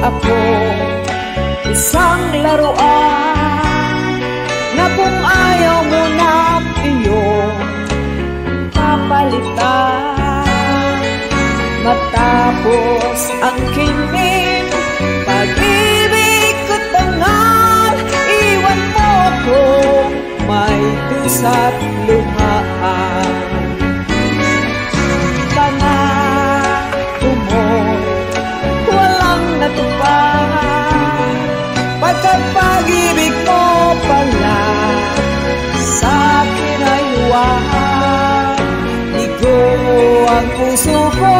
ako isang laruan na kung ayaw mo na iyong papalitan. Matapos ang kining pag-ibig ko tangal, iwan mo kong may dusa't luhaan. Pangako mo'y walang natupad, pagkat pag-ibig mo pala sa akin ay wag. Ligo ang puso ko